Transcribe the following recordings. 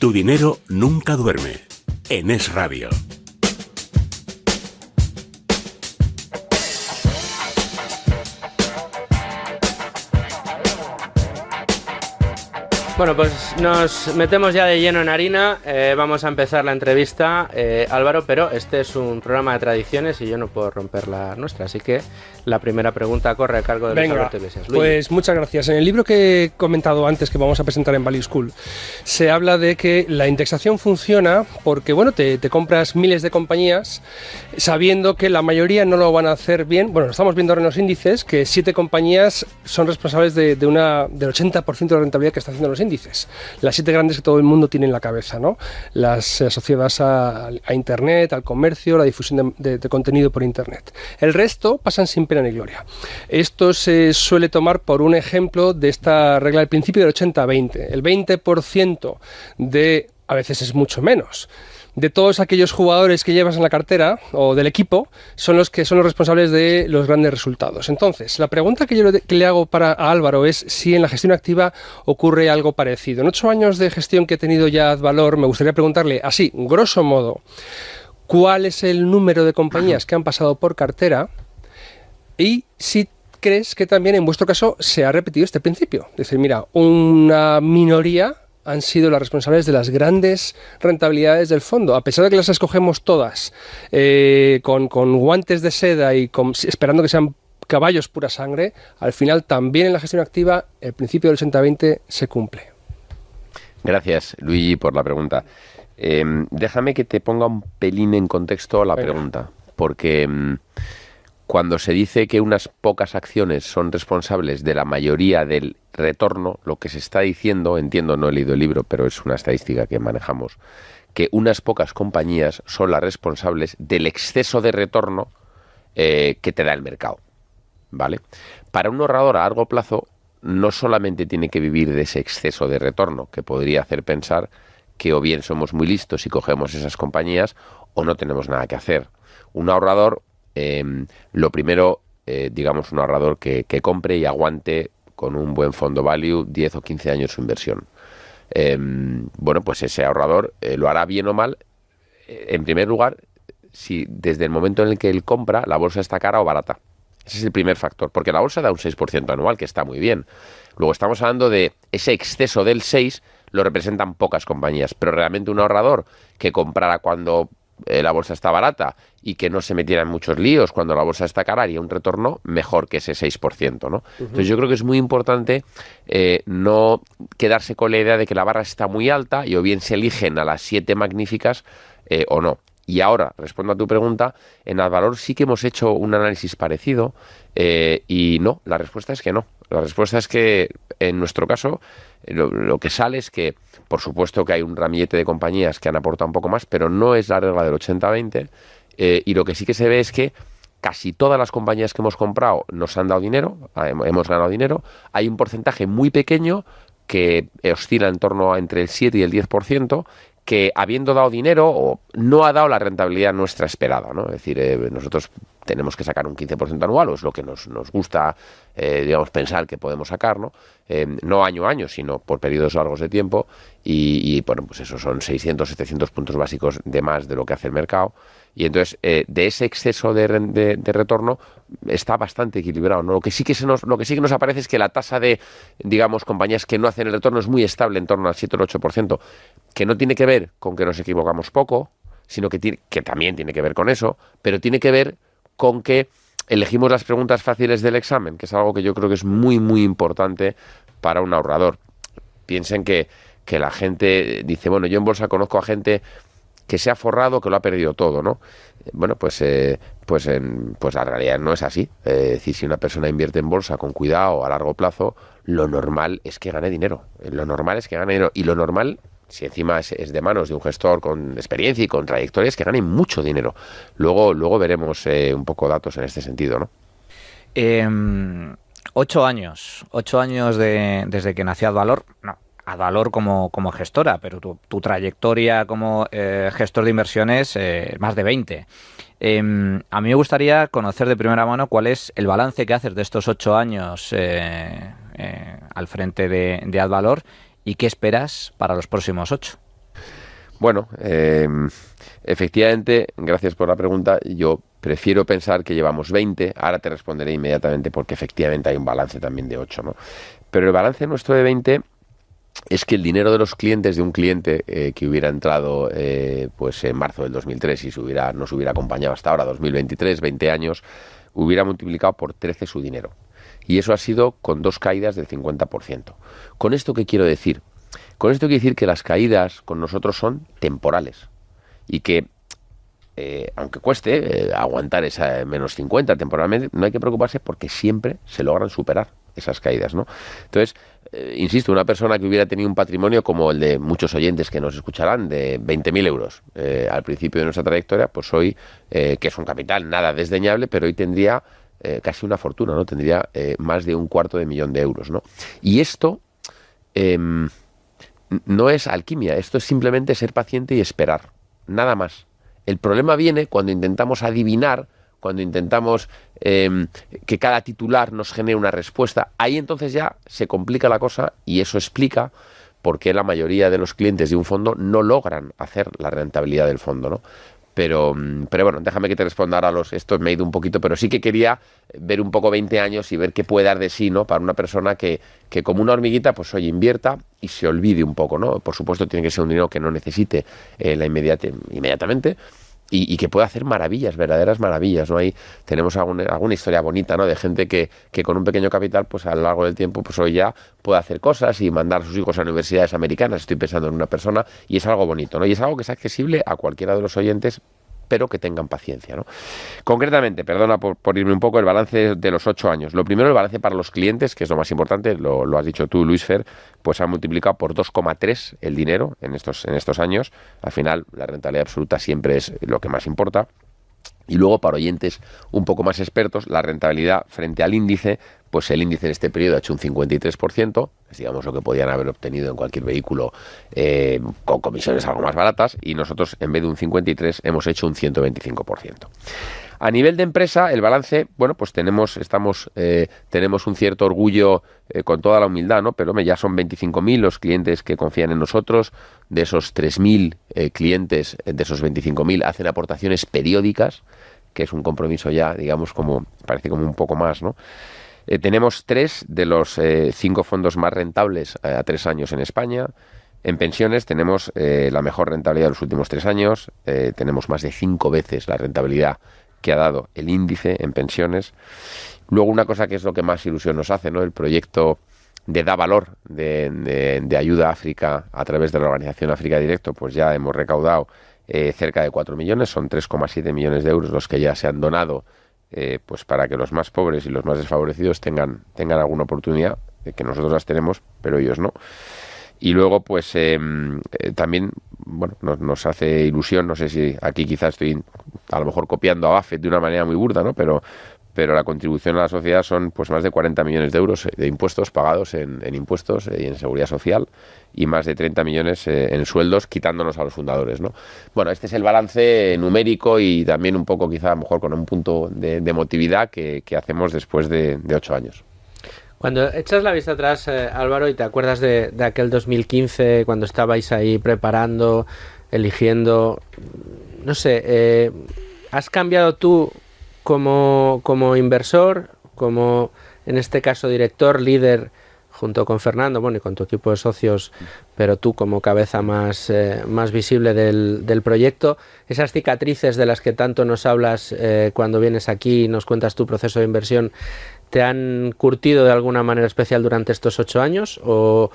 Tu dinero nunca duerme. En Es Radio. Bueno, pues nos metemos ya de lleno en harina. Vamos a empezar la entrevista, Álvaro, pero este es un programa de tradiciones y yo no puedo romper la nuestra, así que la primera pregunta corre a cargo de Luis Alberto Iglesias. Luigi. Pues muchas gracias. En el libro que he comentado antes, que vamos a presentar en Value School, se habla de que la indexación funciona porque, bueno, te compras miles de compañías sabiendo que la mayoría no lo van a hacer bien. Bueno, estamos viendo ahora en los índices que 7 compañías son responsables del 80% de rentabilidad que están haciendo los índices. Las 7 grandes que todo el mundo tiene en la cabeza, ¿no? Las asociadas a Internet, al comercio, la difusión de contenido por Internet. El resto pasan sin pena ni gloria. Esto se suele tomar por un ejemplo de esta regla del principio del 80-20. El 20% a veces es mucho menos, de todos aquellos jugadores que llevas en la cartera o del equipo son los que son los responsables de los grandes resultados. Entonces, la pregunta que yo le hago a Álvaro es si en la gestión activa ocurre algo parecido. En 8 años de gestión que he tenido ya Advalor, me gustaría preguntarle así, grosso modo, ¿cuál es el número de compañías que han pasado por cartera? Y si crees que también en vuestro caso se ha repetido este principio. Es decir, mira, una minoría han sido las responsables de las grandes rentabilidades del fondo, a pesar de que las escogemos todas con guantes de seda y esperando que sean caballos pura sangre, al final también en la gestión activa el principio del 80-20 se cumple. Gracias, Luigi, por la pregunta. Déjame que te ponga un pelín en contexto la pregunta, porque cuando se dice que unas pocas acciones son responsables de la mayoría del retorno, lo que se está diciendo, entiendo, no he leído el libro, pero es una estadística que manejamos, que unas pocas compañías son las responsables del exceso de retorno que te da el mercado, ¿vale? Para un ahorrador a largo plazo no solamente tiene que vivir de ese exceso de retorno, que podría hacer pensar que o bien somos muy listos y cogemos esas compañías o no tenemos nada que hacer. Un ahorrador, lo primero, digamos, un ahorrador que compre y aguante con un buen fondo value 10 o 15 años su inversión. Bueno, pues ese ahorrador lo hará bien o mal. En primer lugar, si desde el momento en el que él compra, la bolsa está cara o barata. Ese es el primer factor, porque la bolsa da un 6% anual, que está muy bien. Luego estamos hablando de ese exceso del 6%, lo representan pocas compañías, pero realmente un ahorrador que comprara cuando la bolsa está barata y que no se metiera en muchos líos cuando la bolsa está cara, haría un retorno mejor que ese 6%, ¿no? Entonces yo creo que es muy importante no quedarse con la idea de que la barra está muy alta y o bien se eligen a las 7 magníficas o no. Y ahora, respondo a tu pregunta, en Advalor sí que hemos hecho un análisis parecido y no, la respuesta es que no. La respuesta es que en nuestro caso lo que sale es que, por supuesto que hay un ramillete de compañías que han aportado un poco más, pero no es la regla del 80-20 y lo que sí que se ve es que casi todas las compañías que hemos comprado nos han dado dinero, hemos ganado dinero. Hay un porcentaje muy pequeño que oscila en torno a entre el 7 y el 10%, que habiendo dado dinero o no ha dado la rentabilidad nuestra esperada, ¿no? Es decir, nosotros tenemos que sacar un 15% anual, o es lo que nos gusta, digamos, pensar que podemos sacar, ¿no? No año a año, sino por periodos largos de tiempo y bueno, pues eso son 600, 700 puntos básicos de más de lo que hace el mercado. Y entonces, de ese exceso de retorno está bastante equilibrado, ¿no? Lo que sí que nos aparece es que la tasa de, digamos, compañías que no hacen el retorno es muy estable, en torno al 7 o el 8%, que no tiene que ver con que nos equivocamos poco, sino que también tiene que ver con eso, pero tiene que ver con que elegimos las preguntas fáciles del examen, que es algo que yo creo que es muy, muy importante para un ahorrador. Piensen que la gente dice, bueno, yo en bolsa conozco a gente que se ha forrado, que lo ha perdido todo, ¿no? Bueno, pues la realidad no es así. Es decir, si una persona invierte en bolsa con cuidado a largo plazo, lo normal es que gane dinero. Lo normal es que gane dinero. Y lo normal, si encima es de manos de un gestor con experiencia y con trayectoria, es que gane mucho dinero. Luego veremos un poco datos en este sentido, ¿no? 8 años desde que nació Advalor. No, Advalor como gestora, pero tu trayectoria como gestor de inversiones, más de 20. A mí me gustaría conocer de primera mano cuál es el balance que haces de estos 8 años al frente de Advalor y qué esperas para los próximos 8. Bueno, efectivamente, gracias por la pregunta. Yo prefiero pensar que llevamos 20. Ahora te responderé inmediatamente porque efectivamente hay un balance también de 8, ¿no? Pero el balance nuestro de 20 es que el dinero de los clientes, de un cliente que hubiera entrado pues en marzo del 2003 y nos hubiera acompañado hasta ahora, 2023, 20 años, hubiera multiplicado por 13 su dinero. Y eso ha sido con 2 caídas del 50%. ¿Con esto qué quiero decir? Con esto quiero decir que las caídas con nosotros son temporales y que, aunque cueste aguantar esa menos 50 temporalmente, no hay que preocuparse porque siempre se logran superar esas caídas, ¿no? Entonces, insisto, una persona que hubiera tenido un patrimonio como el de muchos oyentes que nos escucharán, de 20.000 euros al principio de nuestra trayectoria, pues hoy, que es un capital nada desdeñable, pero hoy tendría casi una fortuna, ¿no? Tendría más de 250.000 de euros, ¿no? Y esto no es alquimia, esto es simplemente ser paciente y esperar, nada más. El problema viene cuando intentamos adivinar, cuando intentamos que cada titular nos genere una respuesta. Ahí entonces ya se complica la cosa y eso explica por qué la mayoría de los clientes de un fondo no logran hacer la rentabilidad del fondo, ¿no? Pero bueno, déjame que te responda ahora esto me he ido un poquito, pero sí que quería ver un poco 20 años y ver qué puede dar de sí, ¿no? Para una persona que como una hormiguita, pues oye, invierta y se olvide un poco, ¿no? Por supuesto tiene que ser un dinero que no necesite inmediatamente y que pueda hacer maravillas, verdaderas maravillas, ¿no? Ahí tenemos alguna historia bonita, ¿no? De gente que con un pequeño capital, pues a lo largo del tiempo, pues hoy ya puede hacer cosas y mandar a sus hijos a universidades americanas. Estoy pensando en una persona y es algo bonito, ¿no? Y es algo que es accesible a cualquiera de los oyentes, pero que tengan paciencia, ¿no? Concretamente, perdona por irme un poco, el balance de los 8 años. Lo primero, el balance para los clientes, que es lo más importante, lo has dicho tú, Luis Fer, pues ha multiplicado por 2,3 el dinero en estos años. Al final, la rentabilidad absoluta siempre es lo que más importa. Y luego, para oyentes un poco más expertos, la rentabilidad frente al índice, pues el índice en este periodo ha hecho un 53%, es digamos lo que podían haber obtenido en cualquier vehículo con comisiones algo más baratas, y nosotros en vez de un 53% hemos hecho un 125%. A nivel de empresa, el balance, bueno, pues tenemos un cierto orgullo con toda la humildad, ¿no? Pero ya son 25.000 los clientes que confían en nosotros. De esos 3.000 clientes, de esos 25.000 hacen aportaciones periódicas, que es un compromiso ya, digamos, parece como un poco más, ¿no? Tenemos 3 de los 5 fondos más rentables a 3 años en España. En pensiones tenemos la mejor rentabilidad de los últimos 3 años. Tenemos más de 5 veces la rentabilidad que ha dado el índice en pensiones. Luego, una cosa que es lo que más ilusión nos hace, ¿no? El proyecto de Da Valor de ayuda a África a través de la organización África Directo, pues ya hemos recaudado cerca de 4 millones, son 3,7 millones de euros los que ya se han donado, pues para que los más pobres y los más desfavorecidos tengan alguna oportunidad, que nosotros las tenemos, pero ellos no. Y luego, pues también, bueno, nos hace ilusión, no sé si aquí quizás estoy a lo mejor copiando a Buffett de una manera muy burda, ¿no? Pero la contribución a la sociedad son pues más de 40 millones de euros de impuestos pagados en impuestos y en seguridad social, y más de 30 millones en sueldos, quitándonos a los fundadores, ¿no? Bueno, este es el balance numérico y también un poco quizá a lo mejor con un punto de emotividad que hacemos después de 8 años. Cuando echas la vista atrás, Álvaro, y te acuerdas de aquel 2015, cuando estabais ahí preparando, eligiendo, no sé, ¿has cambiado tú como inversor, como en este caso director, líder, junto con Fernando, bueno, y con tu equipo de socios, pero tú como cabeza más visible del proyecto, esas cicatrices de las que tanto nos hablas cuando vienes aquí y nos cuentas tu proceso de inversión, ¿te han curtido de alguna manera especial durante estos 8 años? ¿O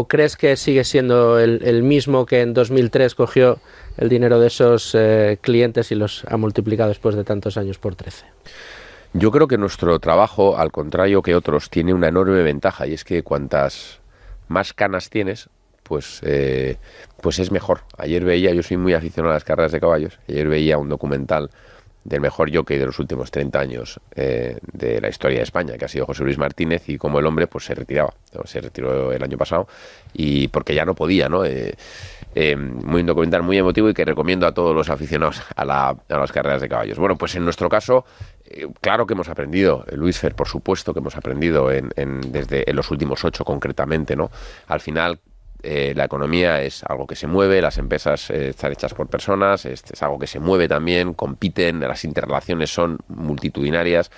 crees que sigue siendo el mismo que en 2003 cogió el dinero de esos clientes y los ha multiplicado después de tantos años por 13? Yo creo que nuestro trabajo, al contrario que otros, tiene una enorme ventaja, y es que cuantas más canas tienes, pues es mejor. Yo soy muy aficionado a las carreras de caballos. Ayer veía un documental del mejor jockey de los últimos 30 años de la historia de España, que ha sido José Luis Martínez, y como el hombre pues se retiró el año pasado, y porque ya no podía, ¿no? Un documental muy emotivo y que recomiendo a todos los aficionados a las carreras de caballos. Bueno, pues en nuestro caso, claro que hemos aprendido, Luis Fer, por supuesto que hemos aprendido desde los últimos 8 concretamente, ¿no? Al final, la economía es algo que se mueve, las empresas están hechas por personas, es algo que se mueve también, compiten, las interrelaciones son multitudinarias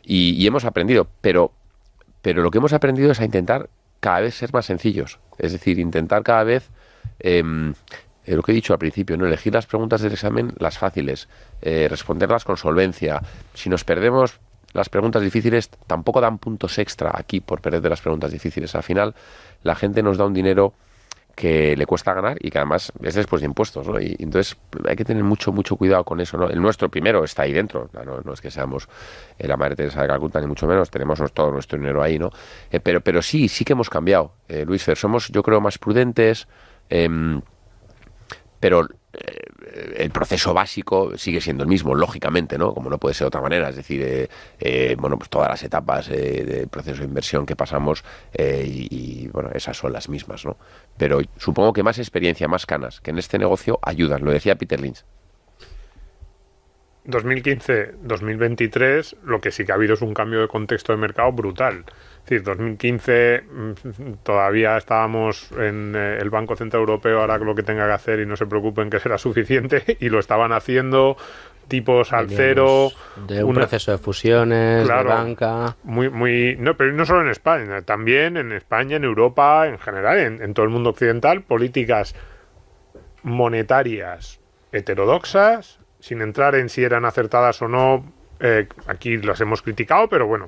y hemos aprendido, pero lo que hemos aprendido es a intentar cada vez ser más sencillos, es decir, intentar cada vez, lo que he dicho al principio, ¿no? Elegir las preguntas del examen, las fáciles, responderlas con solvencia. Si nos perdemos las preguntas difíciles, tampoco dan puntos extra aquí por perder las preguntas difíciles. Al final, la gente nos da un dinero que le cuesta ganar y que además es después de impuestos, ¿no? Y entonces hay que tener mucho cuidado con eso, ¿no? El nuestro primero está ahí dentro, no es que seamos la Madre Teresa de Calcuta, ni mucho menos, tenemos todo nuestro dinero ahí, ¿no? Pero sí que hemos cambiado, Luis Fer, somos, yo creo, más prudentes, pero el proceso básico sigue siendo el mismo, lógicamente, ¿no? Como no puede ser de otra manera, es decir, pues todas las etapas del proceso de inversión que pasamos bueno, esas son las mismas, ¿no? Pero supongo que más experiencia, más canas, que en este negocio ayudan, lo decía Peter Lynch. 2015-2023, lo que sí que ha habido es un cambio de contexto de mercado brutal. Es decir, 2015 todavía estábamos en el Banco Central Europeo, hará lo que tenga que hacer y no se preocupen que será suficiente, y lo estaban haciendo tipos al cero. De un proceso de fusiones, claro, de banca. No, pero no solo en España, también en España, en Europa, en general, en todo el mundo occidental, políticas monetarias heterodoxas, sin entrar en si eran acertadas o no. Aquí las hemos criticado, pero bueno,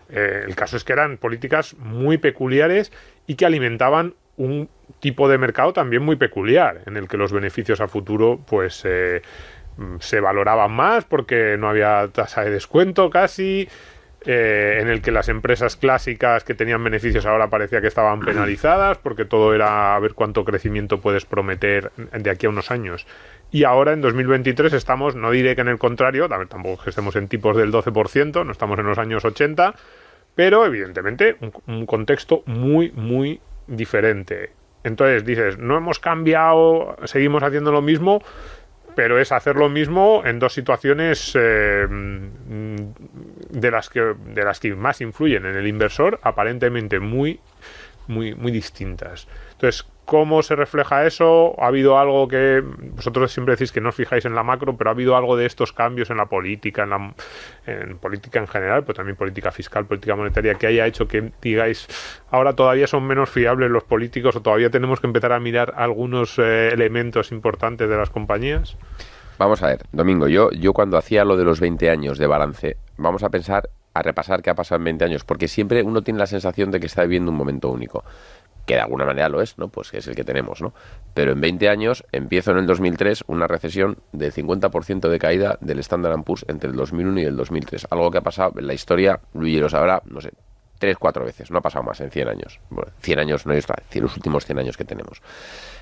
el caso es que eran políticas muy peculiares y que alimentaban un tipo de mercado también muy peculiar, en el que los beneficios a futuro pues se valoraban más porque no había tasa de descuento casi, en el que las empresas clásicas que tenían beneficios ahora parecía que estaban penalizadas porque todo era a ver cuánto crecimiento puedes prometer de aquí a unos años. Y ahora en 2023 estamos, no diré que en el contrario, tampoco es que estemos en tipos del 12%, no estamos en los años 80, pero evidentemente un contexto muy diferente. Entonces dices, no hemos cambiado, seguimos haciendo lo mismo, pero es hacer lo mismo en dos situaciones de las que más influyen en el inversor, aparentemente muy distintas. Entonces, ¿cómo se refleja eso? ¿Ha habido algo que vosotros siempre decís que no os fijáis en la macro, pero ha habido algo de estos cambios en la política, en política en general, pero también política fiscal, política monetaria, que haya hecho que digáis, ahora todavía son menos fiables los políticos o todavía tenemos que empezar a mirar algunos elementos importantes de las compañías? Vamos a ver, Domingo, yo cuando hacía lo de los 20 años de balance, vamos a repasar qué ha pasado en 20 años, porque siempre uno tiene la sensación de que está viviendo un momento único, que de alguna manera lo es, ¿no? Pues que es el que tenemos, ¿no? Pero en 20 años empiezo en el 2003 una recesión del 50% de caída del Standard & Poor's entre el 2001 y el 2003. Algo que ha pasado en la historia, Luigi lo sabrá, no sé, 3-4 veces. No ha pasado más en 100 años. Bueno, 100 años no está, los últimos 100 años que tenemos.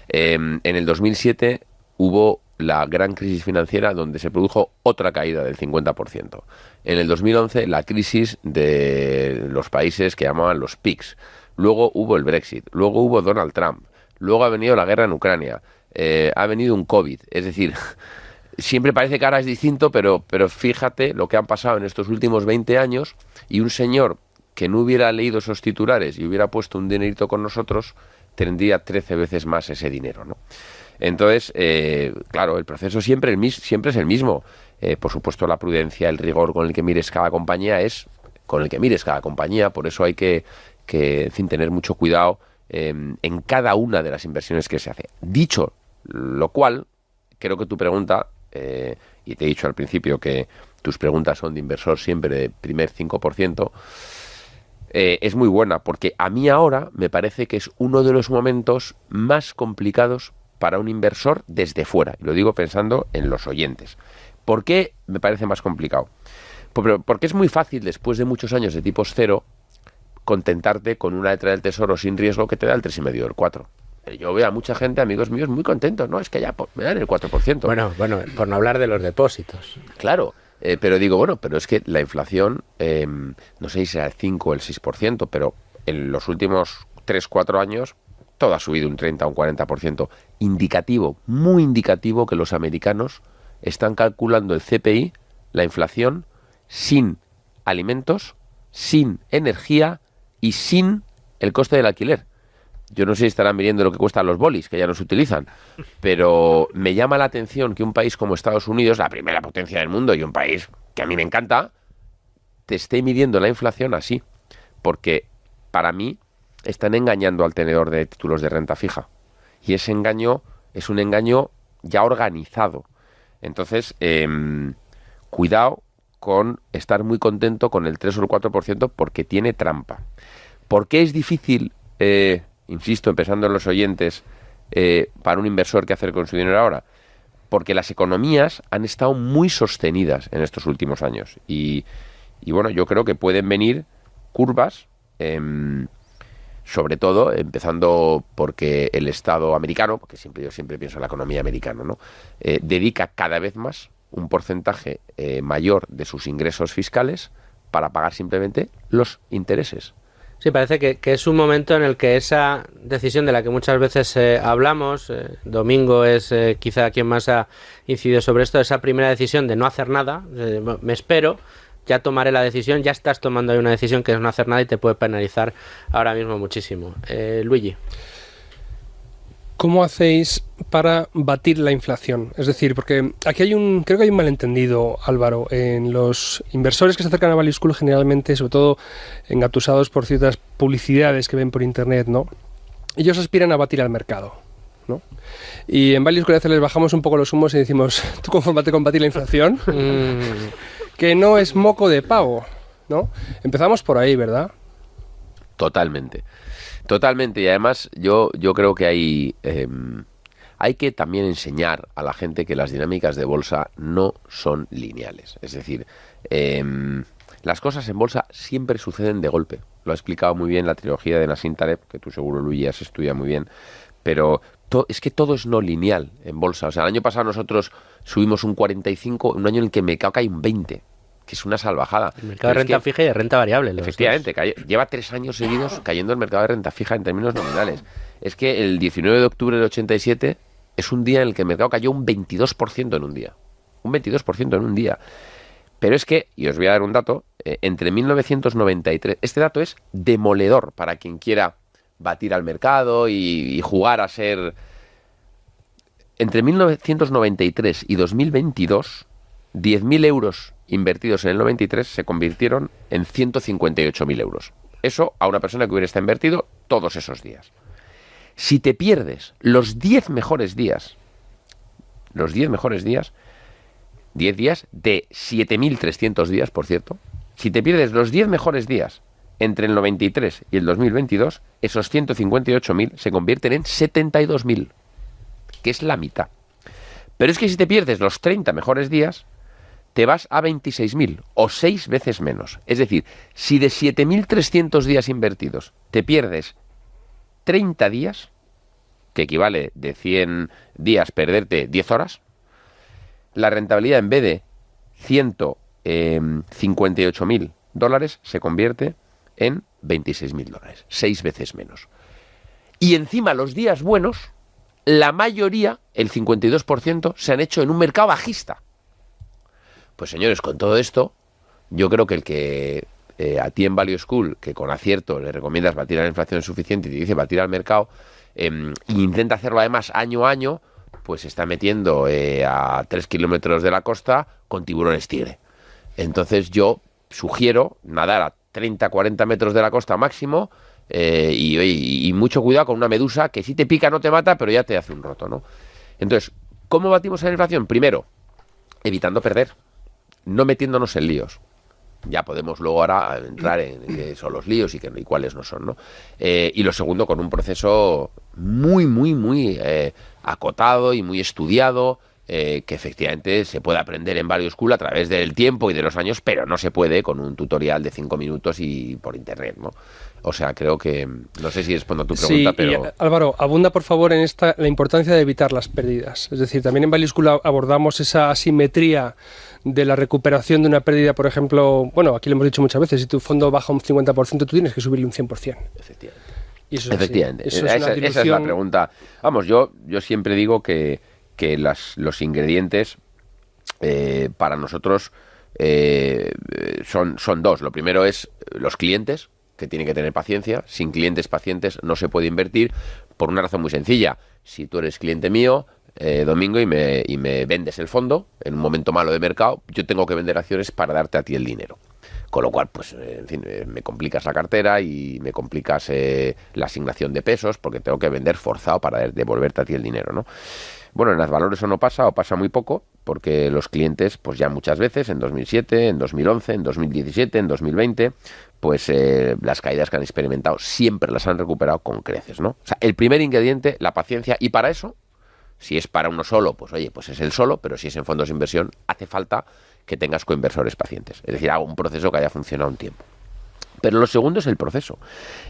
En el 2007 hubo la gran crisis financiera donde se produjo otra caída del 50%. En el 2011 la crisis de los países que llamaban los PIGS. Luego hubo el Brexit, luego hubo Donald Trump, luego ha venido la guerra en Ucrania, ha venido un COVID. Es decir, siempre parece que ahora es distinto, pero fíjate lo que han pasado en estos últimos 20 años y un señor que no hubiera leído esos titulares y hubiera puesto un dinerito con nosotros, tendría 13 veces más ese dinero, ¿no? Entonces, claro, el proceso siempre es el mismo. Por supuesto, la prudencia, el rigor con el que mires cada compañía por eso hay que en fin, tener mucho cuidado en cada una de las inversiones que se hace. Dicho lo cual, creo que tu pregunta, y te he dicho al principio que tus preguntas son de inversor siempre de primer 5%, es muy buena, porque a mí ahora me parece que es uno de los momentos más complicados para un inversor desde fuera. Y lo digo pensando en los oyentes. ¿Por qué me parece más complicado? Porque es muy fácil, después de muchos años de tipos cero, contentarte con una letra del tesoro sin riesgo que te da el 3,5 o el 4. Yo veo a mucha gente, amigos míos, muy contentos, ¿no? Es que ya me dan el 4%. Bueno, por no hablar de los depósitos. Claro, pero digo, pero es que la inflación, no sé si será el 5 o el 6%, pero en los últimos 3-4 años todo ha subido un 30 o un 40%. Muy indicativo que los americanos están calculando el CPI, la inflación, sin alimentos, sin energía y sin el coste del alquiler. Yo no sé si estarán midiendo lo que cuestan los bolis, que ya no se utilizan, pero me llama la atención que un país como Estados Unidos, la primera potencia del mundo y un país que a mí me encanta, te esté midiendo la inflación así, porque para mí están engañando al tenedor de títulos de renta fija. Y ese engaño es un engaño ya organizado. Entonces, cuidado con estar muy contento con el 3 o el 4% porque tiene trampa. ¿Por qué es difícil, insisto, empezando en los oyentes, para un inversor qué hacer con su dinero ahora? Porque las economías han estado muy sostenidas en estos últimos años. Y bueno, yo creo que pueden venir curvas, sobre todo empezando porque el Estado americano, porque yo siempre pienso en la economía americana, ¿no? Dedica cada vez más un porcentaje mayor de sus ingresos fiscales para pagar simplemente los intereses. Sí, parece que es un momento en el que esa decisión de la que muchas veces hablamos, Domingo es quizá quien más ha incidido sobre esto, esa primera decisión de no hacer nada, me espero, ya tomaré la decisión, ya estás tomando ahí una decisión que es no hacer nada y te puede penalizar ahora mismo muchísimo. Luigi. ¿Cómo hacéis para batir la inflación? Es decir, porque aquí creo que hay un malentendido, Álvaro, en los inversores que se acercan a Value School generalmente, sobre todo engatusados por ciertas publicidades que ven por internet, ¿no? Ellos aspiran a batir al mercado, ¿no? Y en Value School a veces les bajamos un poco los humos y decimos, tú confórmate con batir la inflación, que no es moco de pavo, ¿no? Empezamos por ahí, ¿verdad? Totalmente. Totalmente, y además yo creo que hay que también enseñar a la gente que las dinámicas de bolsa no son lineales. Es decir, las cosas en bolsa siempre suceden de golpe. Lo ha explicado muy bien la trilogía de Nassim Taleb, que tú seguro, Luigi, has estudiado muy bien, pero es que todo es no lineal en bolsa. O sea, el año pasado nosotros subimos un 45, un año en el que el mercado cae un 20%. Que es una salvajada. El mercado de renta fija y de renta variable. Efectivamente, lleva 3 años seguidos cayendo el mercado de renta fija en términos nominales. Es que el 19 de octubre del 87 es un día en el que el mercado cayó un 22% en un día. Un 22% en un día. Pero es que, y os voy a dar un dato, entre 1993, este dato es demoledor para quien quiera batir al mercado y jugar a ser... Entre 1993 y 2022, 10.000 euros invertidos en el 93 se convirtieron en 158.000 euros. Eso a una persona que hubiera estado invertido todos esos días. Si te pierdes los 10 mejores días, 10 días de 7.300 días, por cierto, si te pierdes los 10 mejores días entre el 93 y el 2022, esos 158.000 se convierten en 72.000, que es la mitad. Pero es que si te pierdes los 30 mejores días, te vas a 26.000 o 6 veces menos. Es decir, si de 7.300 días invertidos te pierdes 30 días, que equivale de 100 días perderte 10 horas, la rentabilidad en vez de $158.000 se convierte en $26.000, 6 veces menos. Y encima los días buenos, la mayoría, el 52%, se han hecho en un mercado bajista. Pues señores, con todo esto, yo creo que el que a ti en Value School, que con acierto le recomiendas batir a la inflación suficiente y te dice batir al mercado, e intenta hacerlo además año a año, pues se está metiendo a 3 kilómetros de la costa con tiburones tigre. Entonces yo sugiero nadar a 30-40 metros de la costa máximo y mucho cuidado con una medusa que si te pica no te mata, pero ya te hace un roto, ¿no? Entonces, ¿cómo batimos a la inflación? Primero, evitando perder, no metiéndonos en líos. Ya podemos luego ahora entrar en qué son los líos y cuáles no son, ¿no? Y lo segundo, con un proceso muy acotado y muy estudiado, que efectivamente se puede aprender en Value School a través del tiempo y de los años, pero no se puede con un tutorial de 5 minutos y por internet, ¿no? O sea, creo que... No sé si respondo a tu pregunta, sí, pero... Y, Álvaro, abunda por favor en la importancia de evitar las pérdidas. Es decir, también en Value School abordamos esa asimetría de la recuperación de una pérdida, por ejemplo, bueno, aquí lo hemos dicho muchas veces, si tu fondo baja un 50%, tú tienes que subirle un 100%. Efectivamente. Y eso es Efectivamente. Eso esa es la pregunta. Vamos, yo siempre digo que los ingredientes para nosotros son dos. Lo primero es los clientes, que tiene que tener paciencia. Sin clientes pacientes no se puede invertir por una razón muy sencilla. Si tú eres cliente mío, Domingo, y me vendes el fondo en un momento malo de mercado, yo tengo que vender acciones para darte a ti el dinero. Con lo cual, pues, en fin, me complicas la cartera y me complicas la asignación de pesos porque tengo que vender forzado para devolverte a ti el dinero, ¿no? Bueno, en Azvalor eso no pasa o pasa muy poco porque los clientes, pues ya muchas veces, en 2007, en 2011, en 2017, en 2020, pues las caídas que han experimentado siempre las han recuperado con creces, ¿no? O sea, el primer ingrediente, la paciencia, y para eso, si es para uno solo, pues oye, pues es el solo, pero si es en fondos de inversión, hace falta que tengas coinversores pacientes, es decir, hago un proceso que haya funcionado un tiempo. Pero lo segundo es el proceso.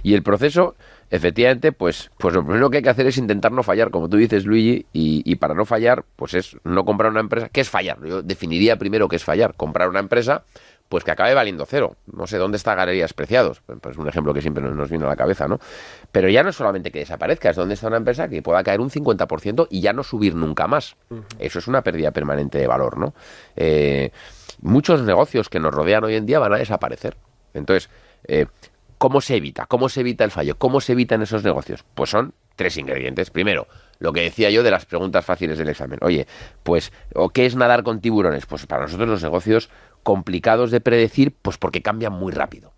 Y el proceso, efectivamente, pues lo primero que hay que hacer es intentar no fallar, como tú dices, Luigi, y para no fallar, pues es no comprar una empresa. ¿Qué es fallar? Yo definiría primero qué es fallar. Comprar una empresa, pues que acabe valiendo cero. No sé, ¿dónde está Galerías Preciados? Pues un ejemplo que siempre nos viene a la cabeza, ¿no? Pero ya no es solamente que desaparezca, es dónde está una empresa que pueda caer un 50% y ya no subir nunca más. Eso es una pérdida permanente de valor, ¿no? Muchos negocios que nos rodean hoy en día van a desaparecer. Entonces, ¿cómo se evita? ¿Cómo se evita el fallo? ¿Cómo se evitan esos negocios? Pues son 3 ingredientes. Primero, lo que decía yo de las preguntas fáciles del examen. Oye, pues, ¿o qué es nadar con tiburones? Pues para nosotros los negocios complicados de predecir, pues porque cambian muy rápido.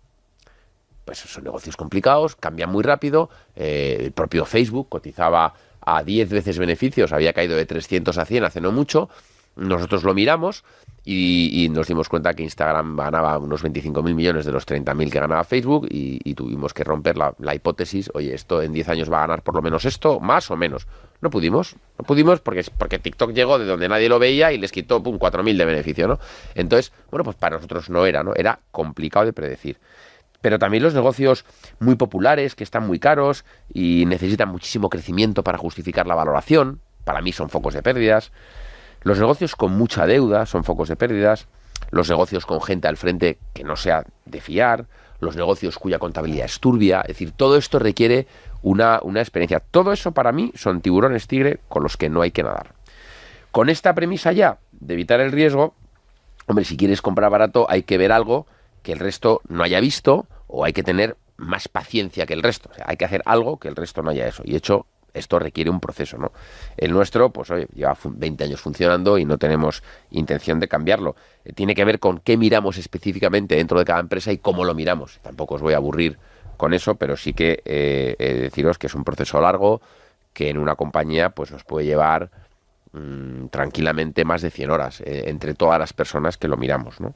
Pues son negocios complicados, cambian muy rápido. El propio Facebook cotizaba a 10 veces beneficios, había caído de 300 a 100 hace no mucho. Nosotros lo miramos y nos dimos cuenta que Instagram ganaba unos 25.000 millones de los 30.000 que ganaba Facebook y tuvimos que romper la hipótesis, oye, esto en 10 años va a ganar por lo menos esto, más o menos. No pudimos porque TikTok llegó de donde nadie lo veía y les quitó 4.000 de beneficio, ¿no? Entonces, bueno, pues para nosotros no era, ¿no? Era complicado de predecir. Pero también los negocios muy populares, que están muy caros y necesitan muchísimo crecimiento para justificar la valoración, para mí son focos de pérdidas. Los negocios con mucha deuda son focos de pérdidas, los negocios con gente al frente que no sea de fiar, los negocios cuya contabilidad es turbia, es decir, todo esto requiere una experiencia. Todo eso para mí son tiburones tigre con los que no hay que nadar. Con esta premisa ya de evitar el riesgo, hombre, si quieres comprar barato hay que ver algo que el resto no haya visto o hay que tener más paciencia que el resto. O sea, hay que hacer algo que el resto no haya eso. Y de hecho, esto requiere un proceso, ¿no? El nuestro, pues oye, lleva 20 años funcionando y no tenemos intención de cambiarlo. Tiene que ver con qué miramos específicamente dentro de cada empresa y cómo lo miramos. Tampoco os voy a aburrir con eso, pero sí que deciros que es un proceso largo, que en una compañía pues nos puede llevar tranquilamente más de 100 horas entre todas las personas que lo miramos, ¿no?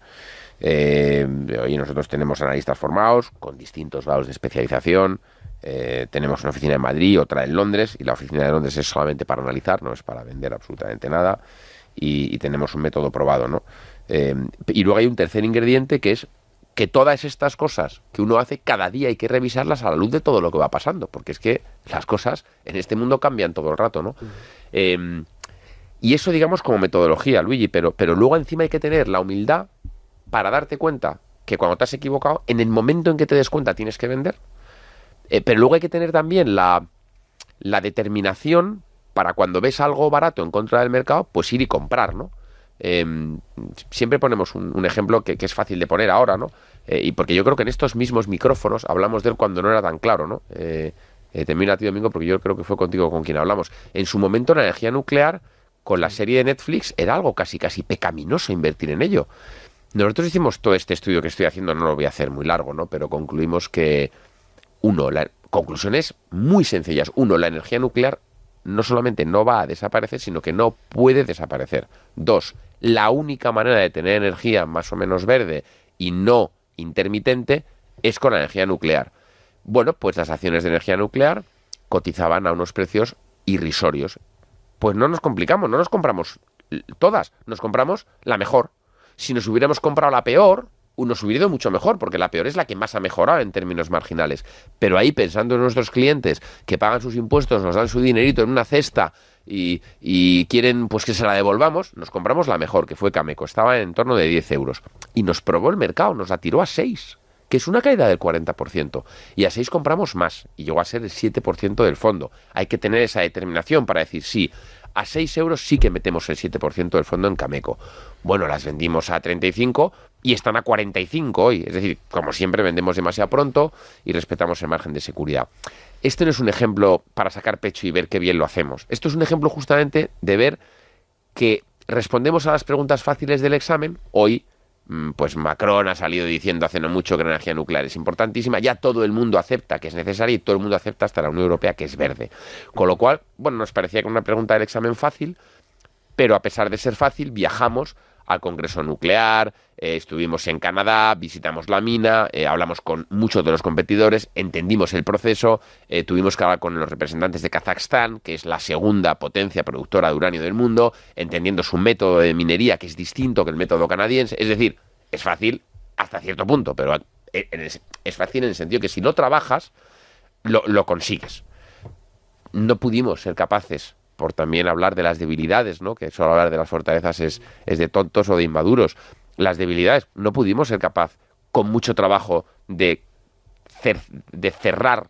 Hoy nosotros tenemos analistas formados con distintos grados de especialización. Tenemos una oficina en Madrid, otra en Londres, y la oficina de Londres es solamente para analizar, no es para vender absolutamente nada, y tenemos un método probado, ¿no? Y luego hay un tercer ingrediente que es que todas estas cosas que uno hace cada día hay que revisarlas a la luz de todo lo que va pasando, porque es que las cosas en este mundo cambian todo el rato, ¿no? Y eso, digamos, como metodología, Luigi, pero luego encima hay que tener la humildad para darte cuenta que cuando te has equivocado, en el momento en que te des cuenta tienes que vender. Pero luego hay que tener también la determinación para cuando ves algo barato en contra del mercado, pues ir y comprar, ¿no? Siempre ponemos un ejemplo que es fácil de poner ahora, ¿no? Y porque yo creo que en estos mismos micrófonos hablamos de él cuando no era tan claro, ¿no? Termino a ti, Domingo, porque yo creo que fue contigo con quien hablamos. En su momento la energía nuclear, con la serie de Netflix, era algo casi pecaminoso invertir en ello. Nosotros hicimos todo este estudio que estoy haciendo, no lo voy a hacer muy largo, ¿no? Pero concluimos que conclusiones muy sencillas. Uno, la energía nuclear no solamente no va a desaparecer, sino que no puede desaparecer. 2, la única manera de tener energía más o menos verde y no intermitente es con la energía nuclear. Bueno, pues las acciones de energía nuclear cotizaban a unos precios irrisorios. Pues no nos complicamos, no nos compramos todas, nos compramos la mejor. Si nos hubiéramos comprado la peor, nos hubiera ido mucho mejor, porque la peor es la que más ha mejorado en términos marginales. Pero ahí, pensando en nuestros clientes que pagan sus impuestos, nos dan su dinerito en una cesta y quieren pues que se la devolvamos, nos compramos la mejor, que fue Cameco. Estaba en torno de 10 euros. Y nos probó el mercado, nos la tiró a 6, que es una caída del 40%. Y a 6 compramos más, y llegó a ser el 7% del fondo. Hay que tener esa determinación para decir, sí, a 6 euros sí que metemos el 7% del fondo en Cameco. Bueno, las vendimos a 35 y están a 45 hoy. Es decir, como siempre, vendemos demasiado pronto y respetamos el margen de seguridad. Este no es un ejemplo para sacar pecho y ver qué bien lo hacemos. Esto es un ejemplo justamente de ver que respondemos a las preguntas fáciles del examen. Hoy, pues Macron ha salido diciendo hace no mucho que la energía nuclear es importantísima. Ya todo el mundo acepta que es necesaria y todo el mundo acepta hasta la Unión Europea que es verde. Con lo cual, bueno, nos parecía que una pregunta del examen fácil, pero a pesar de ser fácil, viajamos al Congreso Nuclear, estuvimos en Canadá, visitamos la mina, hablamos con muchos de los competidores, entendimos el proceso, tuvimos que hablar con los representantes de Kazajstán, que es la segunda potencia productora de uranio del mundo, entendiendo su método de minería, que es distinto que el método canadiense. Es decir, es fácil hasta cierto punto, pero es fácil en el sentido que si no trabajas, lo consigues. No pudimos ser capaces, por también hablar de las debilidades, ¿no? Que solo hablar de las fortalezas es de tontos o de inmaduros. Las debilidades, no pudimos ser capaz, con mucho trabajo, de cerrar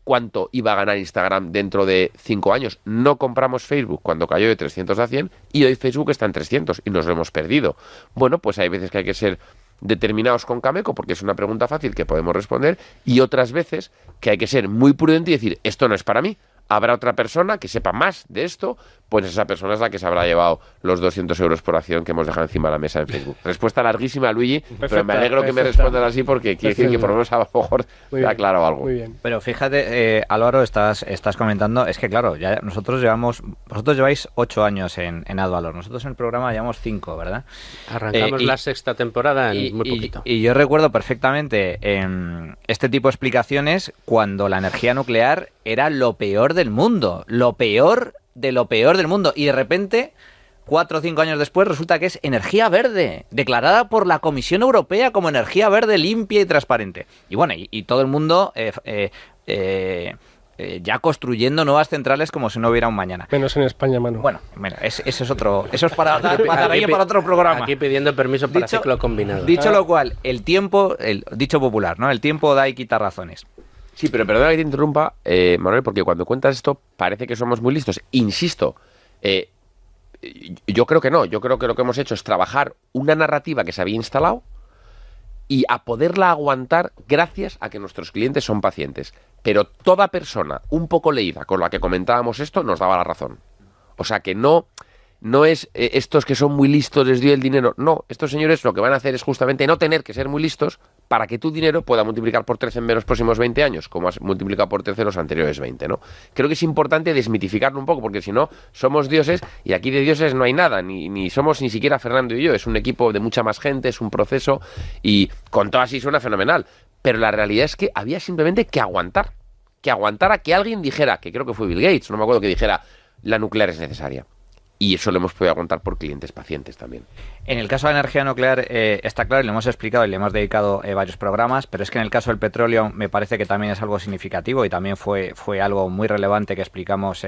cuánto iba a ganar Instagram dentro de 5 años. No compramos Facebook cuando cayó de 300 a 100 y hoy Facebook está en 300 y nos lo hemos perdido. Bueno, pues hay veces que hay que ser determinados con Cameco porque es una pregunta fácil que podemos responder y otras veces que hay que ser muy prudente y decir, esto no es para mí. Habrá otra persona que sepa más de esto, pues esa persona es la que se habrá llevado los 200 euros por acción que hemos dejado encima de la mesa en Facebook. Respuesta larguísima, Luigi, pero me alegro que me respondan así porque quiere decir que por lo menos a lo mejor te ha aclarado algo. Muy bien. Pero fíjate, Álvaro, estás comentando, es que claro, ya vosotros lleváis 8 años en Advalor, nosotros en el programa llevamos 5, ¿verdad? Arrancamos la sexta temporada en muy poquito. Y yo recuerdo perfectamente este tipo de explicaciones cuando la energía nuclear era lo peor del mundo, lo peor del mundo, y de repente 4 o 5 años después resulta que es energía verde, declarada por la Comisión Europea como energía verde limpia y transparente. Y bueno, y todo el mundo ya construyendo nuevas centrales como si no hubiera un mañana. Menos en España, Manu. Bueno, eso es otro, eso es para otro programa. Aquí pidiendo permiso para ciclo combinado. Dicho lo cual, el dicho popular, ¿no? El tiempo da y quita razones. Sí, pero perdona que te interrumpa, Manuel, porque cuando cuentas esto parece que somos muy listos. Insisto, yo creo que no. Yo creo que lo que hemos hecho es trabajar una narrativa que se había instalado y a poderla aguantar gracias a que nuestros clientes son pacientes. Pero toda persona un poco leída con la que comentábamos esto nos daba la razón. O sea que no es estos que son muy listos les dio el dinero. No, estos señores lo que van a hacer es justamente no tener que ser muy listos para que tu dinero pueda multiplicar por 13 en los próximos 20 años, como has multiplicado por 13 los anteriores 20, ¿no? Creo que es importante desmitificarlo un poco, porque si no, somos dioses, y aquí de dioses no hay nada, ni somos ni siquiera Fernando y yo, es un equipo de mucha más gente, es un proceso, y con todo así suena fenomenal. Pero la realidad es que había simplemente que aguantar a que alguien dijera, que creo que fue Bill Gates, no me acuerdo, que dijera, la nuclear es necesaria. Y eso lo hemos podido aguantar por clientes pacientes también. En el caso de la energía nuclear está claro y lo hemos explicado y le hemos dedicado varios programas, pero es que en el caso del petróleo me parece que también es algo significativo y también fue algo muy relevante que explicamos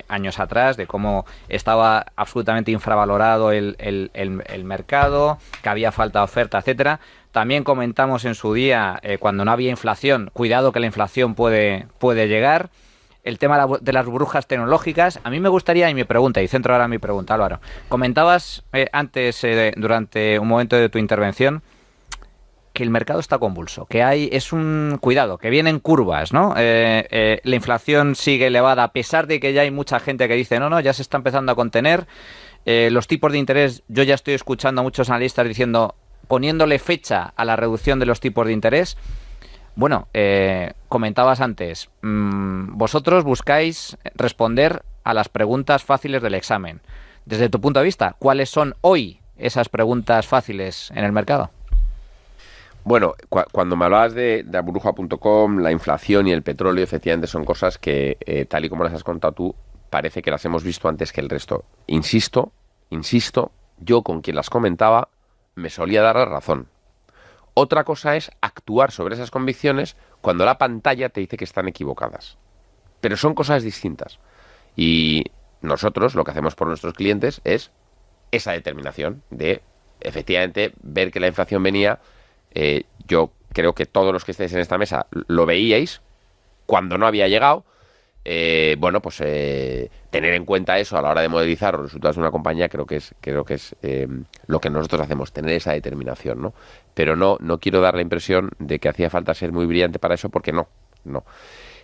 años atrás, de cómo estaba absolutamente infravalorado el mercado, que había falta de oferta, etcétera. También comentamos en su día, cuando no había inflación, cuidado que la inflación puede llegar. El tema de las burbujas tecnológicas. A mí me gustaría, y mi pregunta, y centro ahora mi pregunta, Álvaro. Comentabas antes, durante un momento de tu intervención, que el mercado está convulso, que es un cuidado, que vienen curvas, ¿no? La inflación sigue elevada, a pesar de que ya hay mucha gente que dice, no, ya se está empezando a contener. Los tipos de interés, yo ya estoy escuchando a muchos analistas diciendo, poniéndole fecha a la reducción de los tipos de interés. Bueno, comentabas antes, vosotros buscáis responder a las preguntas fáciles del examen. Desde tu punto de vista, ¿cuáles son hoy esas preguntas fáciles en el mercado? Bueno, cuando me hablabas de burbuja.com, la inflación y el petróleo, efectivamente son cosas que, tal y como las has contado tú, parece que las hemos visto antes que el resto. Insisto, yo con quien las comentaba me solía dar la razón. Otra cosa es actuar sobre esas convicciones cuando la pantalla te dice que están equivocadas. Pero son cosas distintas. Y nosotros lo que hacemos por nuestros clientes es esa determinación de, efectivamente, ver que la inflación venía. Yo creo que todos los que estáis en esta mesa lo veíais cuando no había llegado. bueno, pues tener en cuenta eso a la hora de modelizar los resultados de una compañía creo que es lo que nosotros hacemos, tener esa determinación, ¿no? Pero no quiero dar la impresión de que hacía falta ser muy brillante para eso, porque no.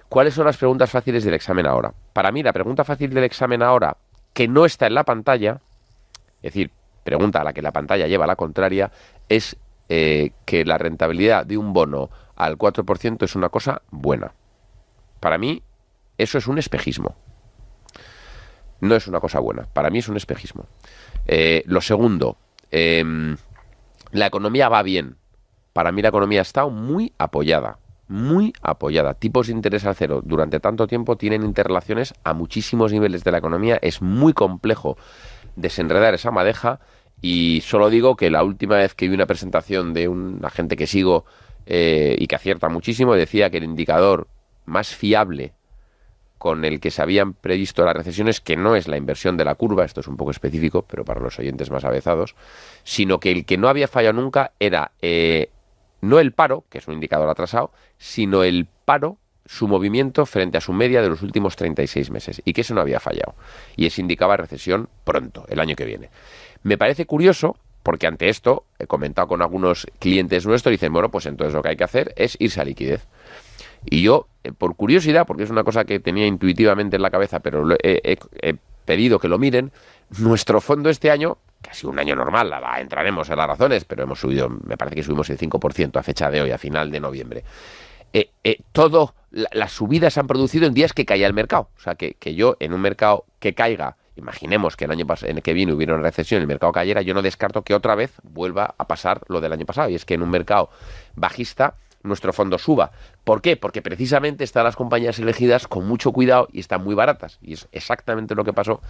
¿Cuáles son las preguntas fáciles del examen ahora? Para mí, la pregunta fácil del examen ahora, que no está en la pantalla, es decir, pregunta a la que la pantalla lleva la contraria, es que la rentabilidad de un bono al 4% es una cosa buena. Para mí, eso es un espejismo. No es una cosa buena. Para mí es un espejismo. Lo segundo, la economía va bien. Para mí la economía ha estado muy apoyada. Muy apoyada. Tipos de interés al cero durante tanto tiempo tienen interrelaciones a muchísimos niveles de la economía. Es muy complejo desenredar esa madeja, y solo digo que la última vez que vi una presentación de un agente que sigo y que acierta muchísimo, decía que el indicador más fiable con el que se habían previsto las recesiones, que no es la inversión de la curva, esto es un poco específico, pero para los oyentes más avezados, sino que el que no había fallado nunca era no el paro, que es un indicador atrasado, sino el paro, su movimiento frente a su media de los últimos 36 meses, y que eso no había fallado. Y eso indicaba recesión pronto, el año que viene. Me parece curioso, porque ante esto, he comentado con algunos clientes nuestros, y dicen, bueno, pues entonces lo que hay que hacer es irse a liquidez. Y yo, por curiosidad, porque es una cosa que tenía intuitivamente en la cabeza, pero he pedido que lo miren, nuestro fondo este año, que ha sido un año normal, entraremos en las razones, pero hemos subido, me parece que subimos el 5% a fecha de hoy, a final de noviembre. Las subidas se han producido en días que caía el mercado. O sea, que yo en un mercado que caiga, imaginemos que en el que viene hubiera una recesión, el mercado cayera, yo no descarto que otra vez vuelva a pasar lo del año pasado. Y es que en un mercado bajista nuestro fondo suba. ¿Por qué? Porque precisamente están las compañías elegidas con mucho cuidado y están muy baratas. Y es exactamente lo que pasó